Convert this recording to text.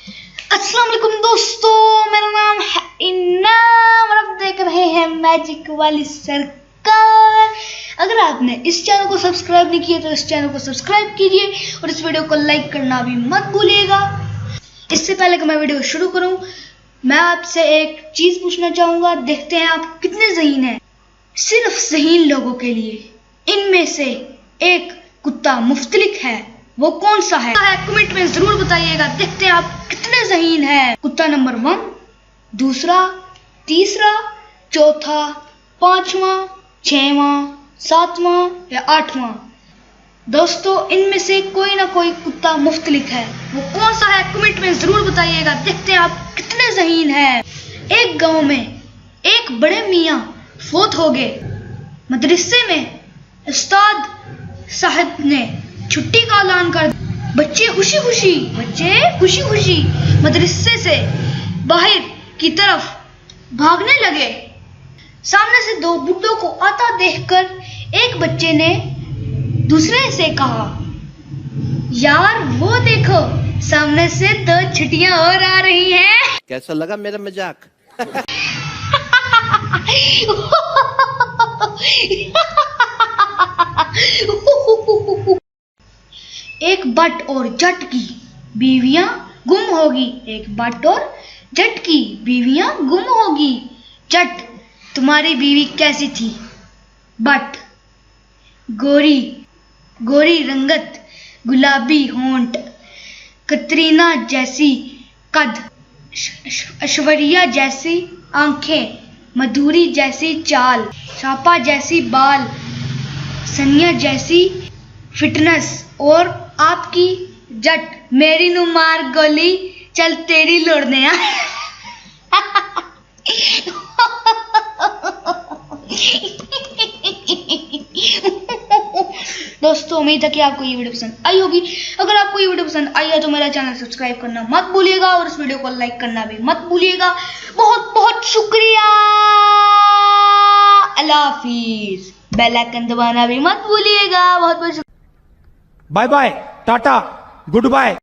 अस्सलाम वालेकुम दोस्तों, मेरा नाम है इनाम और आप देख रहे हैं मैजिक वाली सरकार। अगर आपने इस चैनल को सब्सक्राइब नहीं किया तो इस चैनल को सब्सक्राइब कीजिए और इस वीडियो को लाइक करना भी मत भूलिएगा। इससे पहले कि मैं वीडियो शुरू करूं, मैं आपसे एक चीज पूछना चाहूंगा, देखते हैं आप कितने ज़हीन हैं। सिर्फ ज़हीन लोगों के लिए इनमें से एक कुत्ता मुफ्तलिक है, वो कौन सा है कमेंट में जरूर बताइएगा। देखते हैं आप कितने ज़हीन हैं। कुत्ता नंबर 1, दूसरा, तीसरा, चौथा, 5वां, 6वां, 7वां या 8वां। दोस्तों, इनमें से कोई ना कोई कुत्ता मुख्तलिफ है, वो कौन सा है कमेंट में जरूर बताइएगा। देखते हैं आप कितने ज़हीन हैं। एक गांव में एक बड़े मियाँ फोत हो गए। मदरसे में उस्ताद साहब ने छुट्टी का ऐलान कर बच्चे खुशी खुशी मदरसे से बाहर की तरफ भागने लगे। सामने से 2 बुड्ढों को आता देखकर एक बच्चे ने दूसरे से कहा, यार वो देखो, सामने से 2 छुट्टियां और आ रही हैं। कैसा लगा मेरा मजाक? एक बट और जट की बीवियां गुम होगी। एक बट और जट की बीवियां गुम होगी। जट, तुम्हारी बीवी कैसी थी? बट, गोरी रंगत, गुलाबी होंठ, कतरीना जैसी कद, ऐश्वर्या जैसी आंखें, मधुरी जैसी चाल, छापा जैसी बाल, सनिया जैसी फिटनेस। और आपकी जट, मेरी नु मार गोली, चल तेरी लोड़ने आ। दोस्तों, उम्मीद है कि आपको ये वीडियो पसंद आई होगी। अगर आपको ये वीडियो पसंद आई है तो मेरा चैनल सब्सक्राइब करना मत भूलिएगा और इस वीडियो को लाइक करना भी मत भूलिएगा। बहुत बहुत शुक्रिया। अल्लाह हाफिज। बेल आइकन दबाना भी मत भूलिएगा। बहुत बहुत bye bye, tata, good bye.